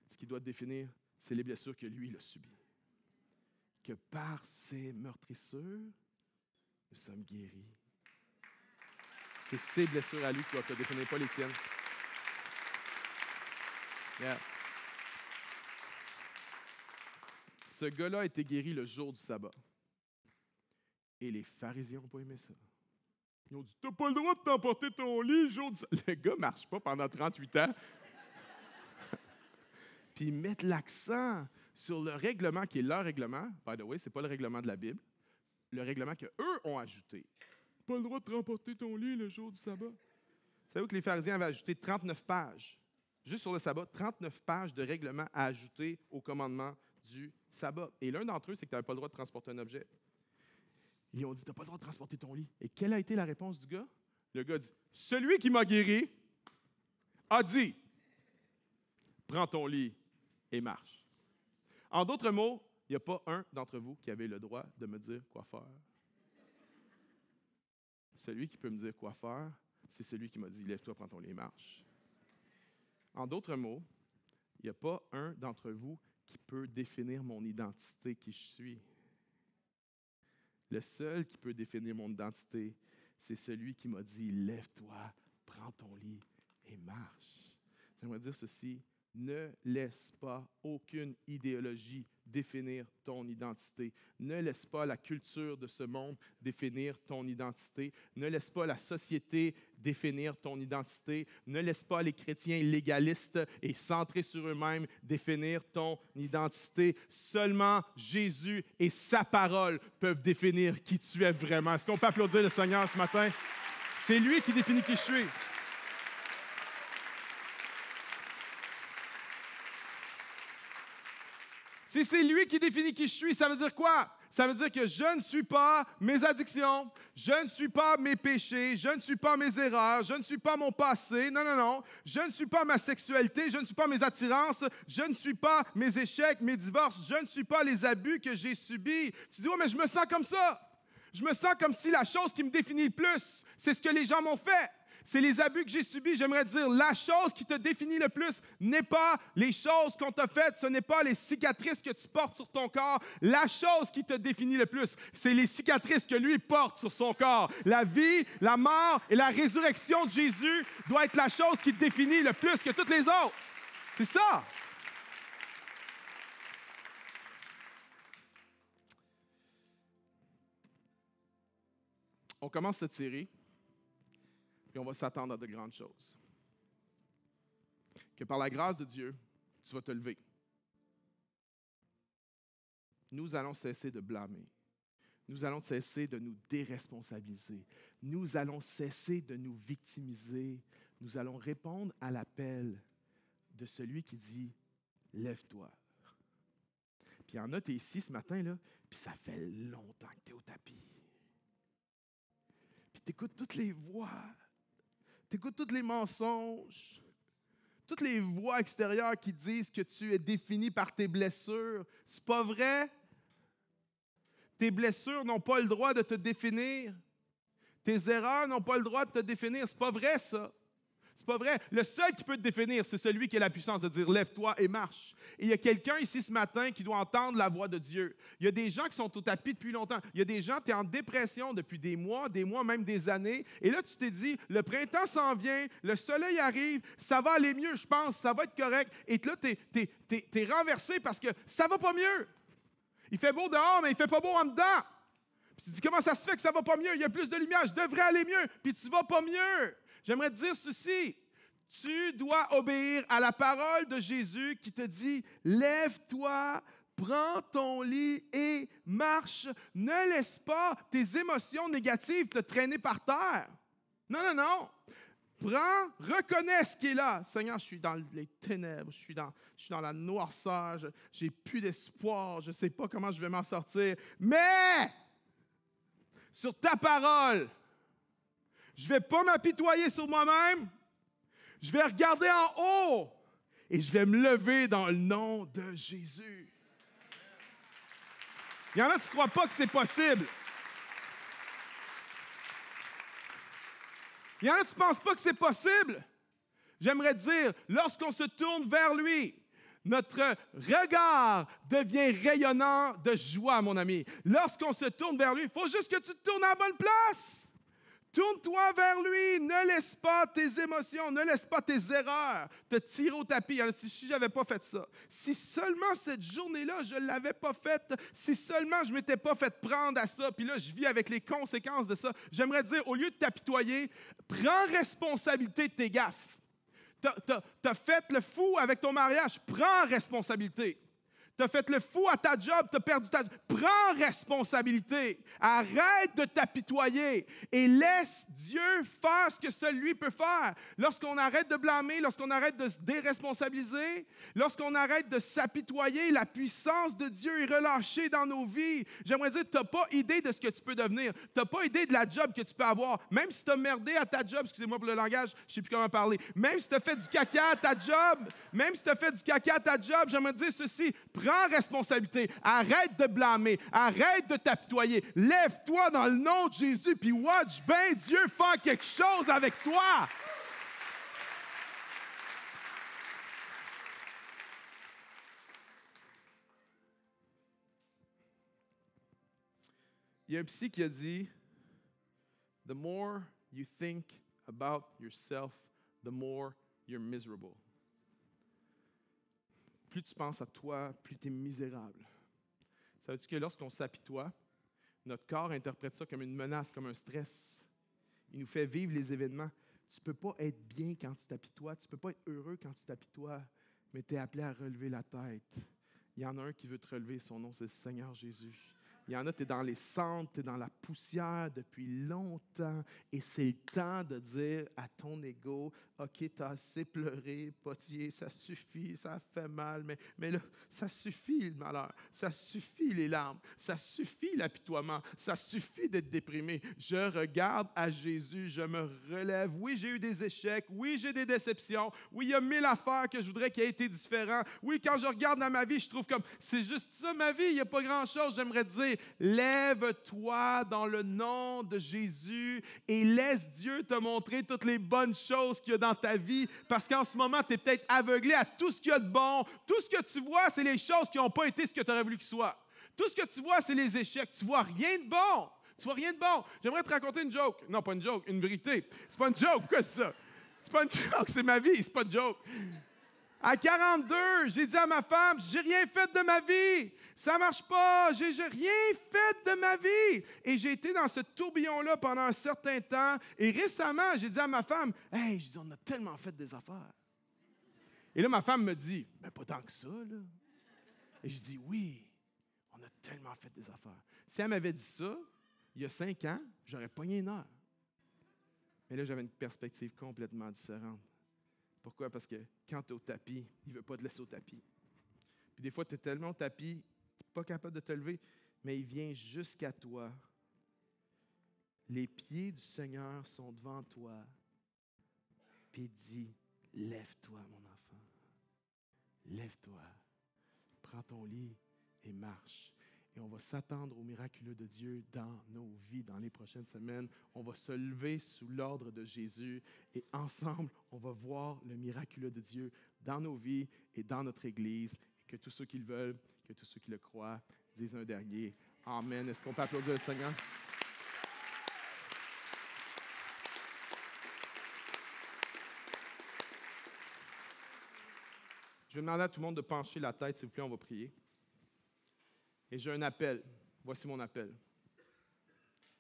Ce qui doit te définir, c'est les blessures que lui, il a subies. Que par ses meurtrissures, nous sommes guéris. C'est ses blessures à lui qui doivent te définir, pas les tiennes. Yeah. Ce gars-là a été guéri le jour du sabbat. Et les pharisiens n'ont pas aimé ça. Ils ont dit, « T'as pas le droit de t'emporter ton lit le jour du sabbat. » Le gars ne marche pas pendant 38 ans. Puis ils mettent l'accent sur le règlement qui est leur règlement. By the way, ce n'est pas le règlement de la Bible. Le règlement qu'eux ont ajouté. « Pas le droit de te remporter ton lit le jour du sabbat. » Savez-vous que les pharisiens avaient ajouté 39 pages, juste sur le sabbat, 39 pages de règlement à ajouter au commandement du sabbat. Et l'un d'entre eux, c'est que tu n'avais pas le droit de transporter un objet. Ils ont dit, tu n'as pas le droit de transporter ton lit. Et quelle a été la réponse du gars? Le gars dit, celui qui m'a guéri a dit, prends ton lit et marche. En d'autres mots, il n'y a pas un d'entre vous qui avait le droit de me dire quoi faire. Celui qui peut me dire quoi faire, c'est celui qui m'a dit, lève-toi, prends ton lit et marche. En d'autres mots, il n'y a pas un d'entre vous qui peut définir mon identité, qui je suis. Le seul qui peut définir mon identité, c'est celui qui m'a dit, lève-toi, prends ton lit et marche. J'aimerais dire ceci, ne laisse pas aucune idéologie définir ton identité. Ne laisse pas la culture de ce monde définir ton identité. Ne laisse pas la société définir ton identité. Ne laisse pas les chrétiens légalistes et centrés sur eux-mêmes définir ton identité. Seulement Jésus et sa parole peuvent définir qui tu es vraiment. Est-ce qu'on peut applaudir le Seigneur ce matin? C'est lui qui définit qui je suis. Si c'est lui qui définit qui je suis, ça veut dire quoi? Ça veut dire que je ne suis pas mes addictions, je ne suis pas mes péchés, je ne suis pas mes erreurs, je ne suis pas mon passé. Non. Je ne suis pas ma sexualité, je ne suis pas mes attirances, je ne suis pas mes échecs, mes divorces, je ne suis pas les abus que j'ai subis. Tu dis, mais je me sens comme ça. Je me sens comme si la chose qui me définit le plus, c'est ce que les gens m'ont fait. C'est les abus que j'ai subis. J'aimerais dire, la chose qui te définit le plus n'est pas les choses qu'on t'a faites, ce n'est pas les cicatrices que tu portes sur ton corps. La chose qui te définit le plus, c'est les cicatrices que lui porte sur son corps. La vie, la mort et la résurrection de Jésus doit être la chose qui te définit le plus que toutes les autres. C'est ça. On commence cette série, puis on va s'attendre à de grandes choses. Que par la grâce de Dieu, tu vas te lever. Nous allons cesser de blâmer. Nous allons cesser de nous déresponsabiliser. Nous allons cesser de nous victimiser. Nous allons répondre à l'appel de celui qui dit « Lève-toi ». Puis il y en a, tu es ici ce matin, là, puis ça fait longtemps que tu es au tapis. Puis tu écoutes toutes les voix, tu écoutes tous les mensonges, toutes les voix extérieures qui disent que tu es défini par tes blessures. C'est pas vrai. Tes blessures n'ont pas le droit de te définir. Tes erreurs n'ont pas le droit de te définir. C'est pas vrai, ça. C'est pas vrai. Le seul qui peut te définir, c'est celui qui a la puissance de dire « Lève-toi et marche ». Et il y a quelqu'un ici ce matin qui doit entendre la voix de Dieu. Il y a des gens qui sont au tapis depuis longtemps. Il y a des gens, tu es en dépression depuis des mois, même des années. Et là, tu t'es dit, le printemps s'en vient, le soleil arrive, ça va aller mieux, je pense, ça va être correct. Et là, tu es renversé parce que ça va pas mieux. Il fait beau dehors, mais il fait pas beau en dedans. Puis tu te dis, comment ça se fait que ça va pas mieux? Il y a plus de lumière, je devrais aller mieux. Puis tu vas pas mieux. J'aimerais te dire ceci. Tu dois obéir à la parole de Jésus qui te dit « Lève-toi, prends ton lit et marche. Ne laisse pas tes émotions négatives te traîner par terre. » Non. Prends, reconnais ce qui est là. Seigneur, je suis dans les ténèbres, je suis dans la noirceur, j'ai plus d'espoir, je ne sais pas comment je vais m'en sortir. Mais, sur ta parole, je ne vais pas m'apitoyer sur moi-même. Je vais regarder en haut et je vais me lever dans le nom de Jésus. Il y en a qui ne croient pas que c'est possible. Il y en a qui ne pensent pas que c'est possible. J'aimerais dire, lorsqu'on se tourne vers lui, notre regard devient rayonnant de joie, mon ami. Lorsqu'on se tourne vers lui, il faut juste que tu te tournes à la bonne place. Tourne-toi vers lui, ne laisse pas tes émotions, ne laisse pas tes erreurs te tirer au tapis. Si je n'avais pas fait ça, si seulement cette journée-là, je ne l'avais pas faite, si seulement je ne m'étais pas fait prendre à ça, puis là, je vis avec les conséquences de ça, j'aimerais dire, au lieu de t'apitoyer, prends responsabilité de tes gaffes. T'as fait le fou avec ton mariage, prends responsabilité. Tu as fait le fou à ta job, tu as perdu ta job. Prends responsabilité. Arrête de t'apitoyer et laisse Dieu faire ce que seul lui peut faire. Lorsqu'on arrête de blâmer, lorsqu'on arrête de se déresponsabiliser, lorsqu'on arrête de s'apitoyer, la puissance de Dieu est relâchée dans nos vies. J'aimerais dire, tu n'as pas idée de ce que tu peux devenir. Tu n'as pas idée de la job que tu peux avoir. Même si tu as merdé à ta job, excusez-moi pour le langage, je ne sais plus comment parler. Même si tu as fait du caca à ta job, j'aimerais dire ceci. Prends responsabilité. Arrête de blâmer. Arrête de t'apitoyer. Lève-toi dans le nom de Jésus puis watch bien Dieu faire quelque chose avec toi. Il y a un psy qui a dit « The more you think about yourself, the more you're miserable. » Plus tu penses à toi, plus tu es misérable. Ça veut dire que lorsqu'on s'apitoie, notre corps interprète ça comme une menace, comme un stress. Il nous fait vivre les événements. Tu ne peux pas être bien quand tu t'apitoies, tu ne peux pas être heureux quand tu t'apitoies, mais tu es appelé à relever la tête. Il y en a un qui veut te relever, son nom c'est le Seigneur Jésus. Il y en a, tu es dans les cendres, tu es dans la poussière depuis longtemps et c'est le temps de dire à ton ego, OK, tu as assez pleuré, potier, ça suffit, ça fait mal, mais là, ça suffit le malheur, ça suffit les larmes, ça suffit l'apitoiement, ça suffit d'être déprimé. Je regarde à Jésus, je me relève. Oui, j'ai eu des échecs, oui, j'ai des déceptions, oui, il y a 1000 affaires que je voudrais qu'il ait été différent. Oui, quand je regarde dans ma vie, je trouve comme, c'est juste ça ma vie, il n'y a pas grand-chose. J'aimerais dire, lève-toi dans le nom de Jésus et laisse Dieu te montrer toutes les bonnes choses qu'il y a dans ta vie parce qu'en ce moment, tu es peut-être aveuglé à tout ce qu'il y a de bon. Tout ce que tu vois, c'est les choses qui n'ont pas été ce que tu aurais voulu qu'ils soient. Tout ce que tu vois, c'est les échecs. Tu vois rien de bon. Tu vois rien de bon. J'aimerais te raconter une joke. Non, pas une joke, une vérité. C'est pas une joke. Pourquoi c'est ça? C'est pas une joke, c'est ma vie. C'est pas une joke. À 42, j'ai dit à ma femme, j'ai rien fait de ma vie. Ça marche pas, j'ai rien fait de ma vie. Et j'ai été dans ce tourbillon-là pendant un certain temps. Et récemment, j'ai dit à ma femme, hey, je dis, on a tellement fait des affaires. Et là, ma femme me dit, ben pas tant que ça, là. Et je dis, oui, on a tellement fait des affaires. Si elle m'avait dit ça, il y a 5 ans, j'aurais pogné une heure. Mais là, j'avais une perspective complètement différente. Pourquoi? Parce que quand tu es au tapis, il ne veut pas te laisser au tapis. Puis des fois, tu es tellement au tapis, tu n'es pas capable de te lever, mais il vient jusqu'à toi. Les pieds du Seigneur sont devant toi. Puis il dit, lève-toi, mon enfant. Lève-toi. Prends ton lit et marche. Et on va s'attendre au miraculeux de Dieu dans nos vies, dans les prochaines semaines. On va se lever sous l'ordre de Jésus et ensemble, on va voir le miraculeux de Dieu dans nos vies et dans notre Église. Et que tous ceux qui le veulent, que tous ceux qui le croient, disent un dernier Amen. Est-ce qu'on peut applaudir le Seigneur? Je vais demander à tout le monde de pencher la tête, s'il vous plaît, on va prier. Et j'ai un appel. Voici mon appel.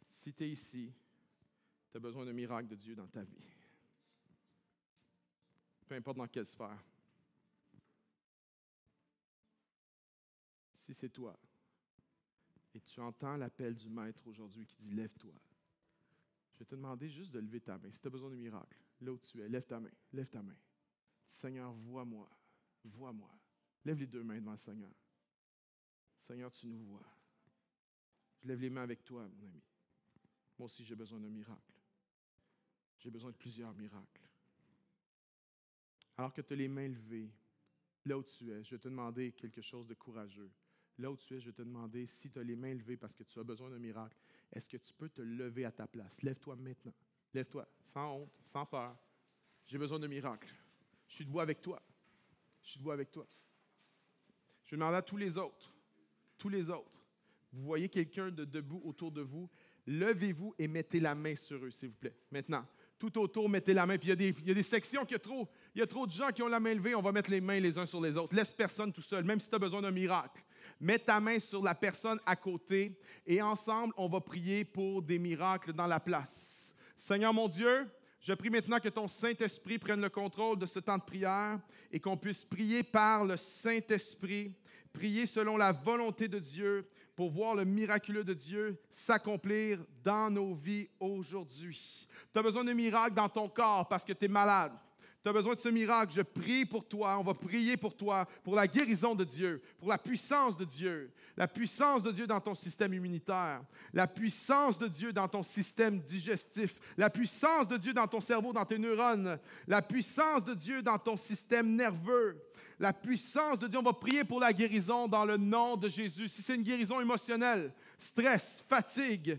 Si tu es ici, tu as besoin d'un miracle de Dieu dans ta vie. Peu importe dans quelle sphère. Si c'est toi, et tu entends l'appel du Maître aujourd'hui qui dit « Lève-toi », je vais te demander juste de lever ta main. Si tu as besoin de miracle, là où tu es, lève ta main, lève ta main. Seigneur, vois-moi, vois-moi. Lève les 2 mains devant le Seigneur. Seigneur, tu nous vois. Je lève les mains avec toi, mon ami. Moi aussi, j'ai besoin d'un miracle. J'ai besoin de plusieurs miracles. Alors que tu as les mains levées, là où tu es, je vais te demander quelque chose de courageux. Là où tu es, je vais te demander, si tu as les mains levées parce que tu as besoin d'un miracle, est-ce que tu peux te lever à ta place? Lève-toi maintenant. Lève-toi, sans honte, sans peur. J'ai besoin d'un miracle. Je suis debout avec toi. Je suis debout avec toi. Je vais demander à tous les autres, vous voyez quelqu'un de debout autour de vous, levez-vous et mettez la main sur eux, s'il vous plaît. Maintenant, tout autour, mettez la main. Puis il y a des sections il y a trop de gens qui ont la main levée, on va mettre les mains les uns sur les autres. Laisse personne tout seul, même si tu as besoin d'un miracle. Mets ta main sur la personne à côté et ensemble, on va prier pour des miracles dans la place. Seigneur mon Dieu, je prie maintenant que ton Saint-Esprit prenne le contrôle de ce temps de prière et qu'on puisse prier par le Saint-Esprit, prier selon la volonté de Dieu pour voir le miraculeux de Dieu s'accomplir dans nos vies aujourd'hui. Tu as besoin de miracle dans ton corps parce que tu es malade. Tu as besoin de ce miracle. Je prie pour toi. On va prier pour toi, pour la guérison de Dieu, pour la puissance de Dieu dans ton système immunitaire, la puissance de Dieu dans ton système digestif, la puissance de Dieu dans ton cerveau, dans tes neurones, la puissance de Dieu dans ton système nerveux. La puissance de Dieu, on va prier pour la guérison dans le nom de Jésus. Si c'est une guérison émotionnelle, stress, fatigue,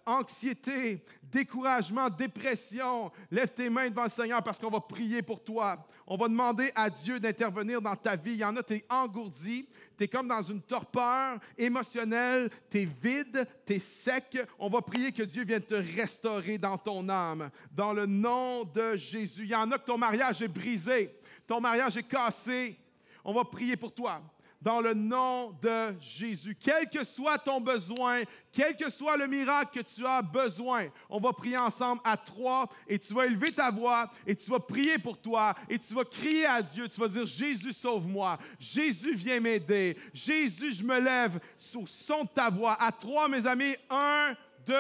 anxiété, découragement, dépression, lève tes mains devant le Seigneur parce qu'on va prier pour toi. On va demander à Dieu d'intervenir dans ta vie. Il y en a, tu es engourdi, tu es comme dans une torpeur émotionnelle, tu es vide, tu es sec. On va prier que Dieu vienne te restaurer dans ton âme, dans le nom de Jésus. Il y en a que ton mariage est brisé, ton mariage est cassé. On va prier pour toi. Dans le nom de Jésus. Quel que soit ton besoin, quel que soit le miracle que tu as besoin, on va prier ensemble à 3 et tu vas élever ta voix et tu vas prier pour toi et tu vas crier à Dieu. Tu vas dire, Jésus, sauve-moi. Jésus, viens m'aider. Jésus, je me lève sous le son de ta voix. À 3, mes amis. 1, 2,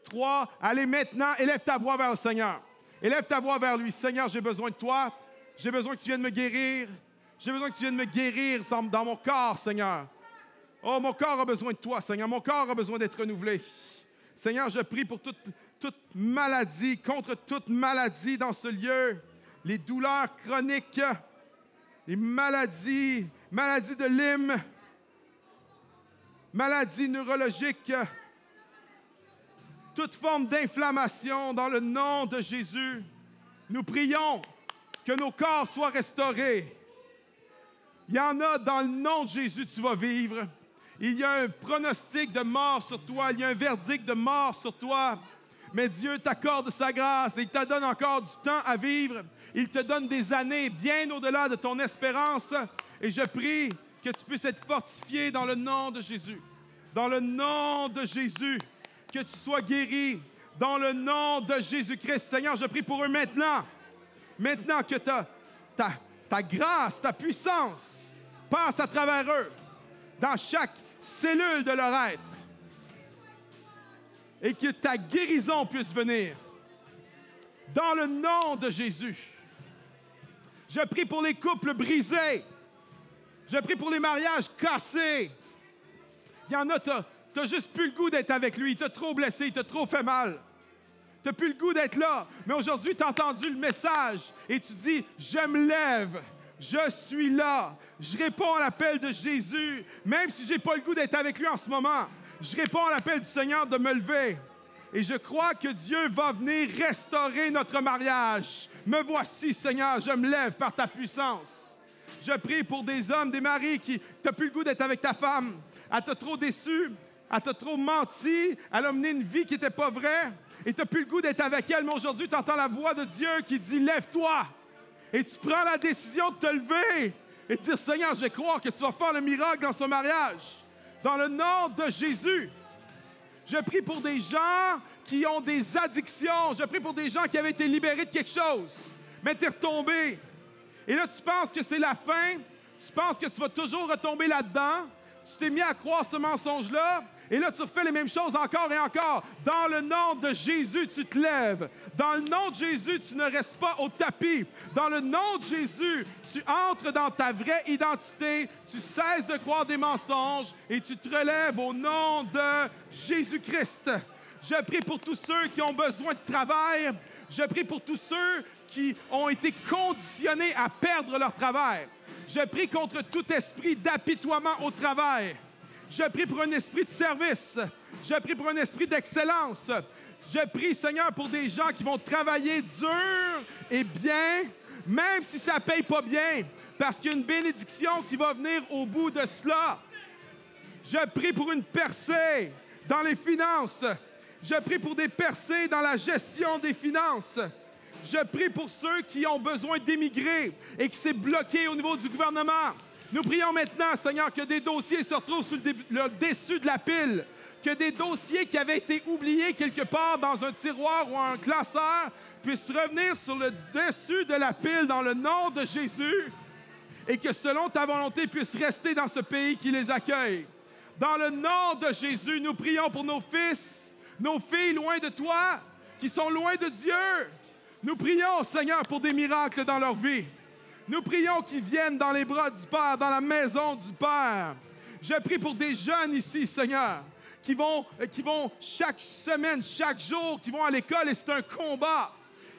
3. Allez, maintenant, élève ta voix vers le Seigneur. Élève ta voix vers lui. Seigneur, j'ai besoin de toi. J'ai besoin que tu viennes me guérir. J'ai besoin que tu viennes me guérir dans mon corps, Seigneur. Oh, mon corps a besoin de toi, Seigneur. Mon corps a besoin d'être renouvelé. Seigneur, je prie pour toute maladie, contre toute maladie dans ce lieu. Les douleurs chroniques, les maladies de Lyme, maladies neurologiques, toute forme d'inflammation dans le nom de Jésus. Nous prions que nos corps soient restaurés. Il y en a, dans le nom de Jésus, tu vas vivre. Il y a un pronostic de mort sur toi. Il y a un verdict de mort sur toi. Mais Dieu t'accorde sa grâce et il te donne encore du temps à vivre. Il te donne des années bien au-delà de ton espérance. Et je prie que tu puisses être fortifié dans le nom de Jésus. Dans le nom de Jésus, que tu sois guéri. Dans le nom de Jésus-Christ. Seigneur, je prie pour eux maintenant. Maintenant que ta grâce, ta puissance passe à travers eux, dans chaque cellule de leur être. Et que ta guérison puisse venir. Dans le nom de Jésus. Je prie pour les couples brisés. Je prie pour les mariages cassés. Il y en a, tu n'as juste plus le goût d'être avec lui. Il t'a trop blessé, il t'a trop fait mal. Tu n'as plus le goût d'être là. Mais aujourd'hui, tu as entendu le message et tu dis, je me lève, je suis là. Je réponds à l'appel de Jésus, même si je n'ai pas le goût d'être avec lui en ce moment. Je réponds à l'appel du Seigneur de me lever. Et je crois que Dieu va venir restaurer notre mariage. Me voici, Seigneur, je me lève par ta puissance. Je prie pour des hommes, des maris qui n'ont plus le goût d'être avec ta femme. Elle t'a trop déçu, elle t'a trop menti, elle a mené une vie qui n'était pas vraie. Et tu n'as plus le goût d'être avec elle, mais aujourd'hui, tu entends la voix de Dieu qui dit « Lève-toi ». Et tu prends la décision de te lever et de dire « Seigneur, je vais croire que tu vas faire le miracle dans ce mariage. » Dans le nom de Jésus. Je prie pour des gens qui ont des addictions. Je prie pour des gens qui avaient été libérés de quelque chose, mais tu es retombé. Et là, tu penses que c'est la fin. Tu penses que tu vas toujours retomber là-dedans. Tu t'es mis à croire ce mensonge-là. Et là, tu refais les mêmes choses encore et encore. Dans le nom de Jésus, tu te lèves. Dans le nom de Jésus, tu ne restes pas au tapis. Dans le nom de Jésus, tu entres dans ta vraie identité. Tu cesses de croire des mensonges et tu te relèves au nom de Jésus-Christ. Je prie pour tous ceux qui ont besoin de travail. Je prie pour tous ceux qui ont été conditionnés à perdre leur travail. Je prie contre tout esprit d'apitoiement au travail. Je prie pour un esprit de service. Je prie pour un esprit d'excellence. Je prie, Seigneur, pour des gens qui vont travailler dur et bien, même si ça ne paye pas bien, parce qu'il y a une bénédiction qui va venir au bout de cela. Je prie pour une percée dans les finances. Je prie pour des percées dans la gestion des finances. Je prie pour ceux qui ont besoin d'émigrer et qui s'est bloqué au niveau du gouvernement. Nous prions maintenant, Seigneur, que des dossiers se retrouvent sur le dessus de la pile, que des dossiers qui avaient été oubliés quelque part dans un tiroir ou un classeur puissent revenir sur le dessus de la pile dans le nom de Jésus et que selon ta volonté puissent rester dans ce pays qui les accueille. Dans le nom de Jésus, nous prions pour nos fils, nos filles loin de toi, qui sont loin de Dieu. Nous prions, Seigneur, pour des miracles dans leur vie. Nous prions qu'ils viennent dans les bras du Père, dans la maison du Père. Je prie pour des jeunes ici, Seigneur, qui vont chaque semaine, chaque jour, qui vont à l'école et c'est un combat.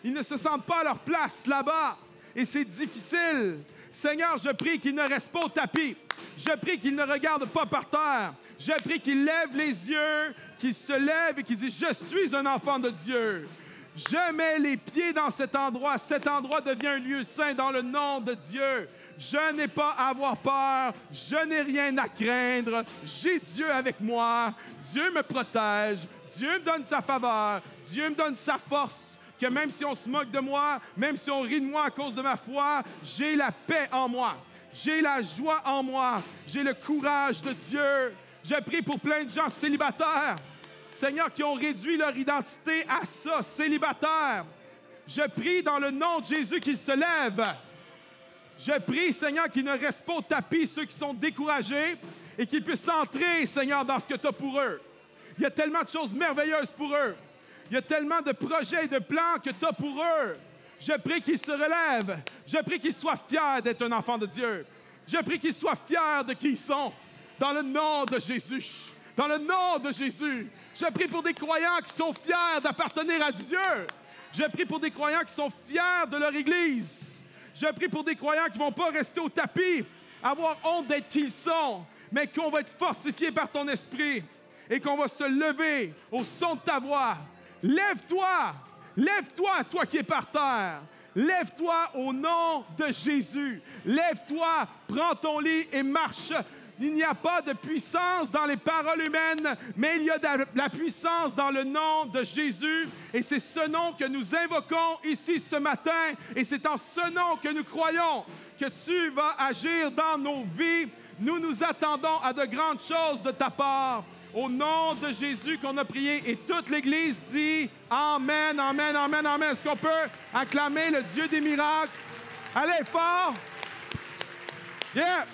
Ils ne se sentent pas à leur place là-bas et c'est difficile. Seigneur, je prie qu'ils ne restent pas au tapis. Je prie qu'ils ne regardent pas par terre. Je prie qu'ils lèvent les yeux, qu'ils se lèvent et qu'ils disent « Je suis un enfant de Dieu ». Je mets les pieds dans cet endroit. Cet endroit devient un lieu saint dans le nom de Dieu. Je n'ai pas à avoir peur. Je n'ai rien à craindre. J'ai Dieu avec moi. Dieu me protège. Dieu me donne sa faveur. Dieu me donne sa force. Que même si on se moque de moi, même si on rit de moi à cause de ma foi, j'ai la paix en moi. J'ai la joie en moi. J'ai le courage de Dieu. Je prie pour plein de gens célibataires. Seigneur, qui ont réduit leur identité à ça, célibataire. Je prie dans le nom de Jésus qu'ils se lèvent. Je prie, Seigneur, qu'ils ne restent pas au tapis, ceux qui sont découragés, et qu'ils puissent entrer, Seigneur, dans ce que tu as pour eux. Il y a tellement de choses merveilleuses pour eux. Il y a tellement de projets et de plans que tu as pour eux. Je prie qu'ils se relèvent. Je prie qu'ils soient fiers d'être un enfant de Dieu. Je prie qu'ils soient fiers de qui ils sont. Dans le nom de Jésus. Dans le nom de Jésus. Je prie pour des croyants qui sont fiers d'appartenir à Dieu. Je prie pour des croyants qui sont fiers de leur Église. Je prie pour des croyants qui ne vont pas rester au tapis, avoir honte d'être qui ils sont, mais qu'on va être fortifiés par ton esprit et qu'on va se lever au son de ta voix. Lève-toi! Lève-toi, toi qui es par terre. Lève-toi au nom de Jésus. Lève-toi, prends ton lit et marche. Il n'y a pas de puissance dans les paroles humaines, mais il y a de la puissance dans le nom de Jésus. Et c'est ce nom que nous invoquons ici ce matin. Et c'est en ce nom que nous croyons que tu vas agir dans nos vies. Nous nous attendons à de grandes choses de ta part. Au nom de Jésus qu'on a prié. Et toute l'Église dit Amen, Amen, Amen, Amen. Est-ce qu'on peut acclamer le Dieu des miracles? Allez, fort! Yeah!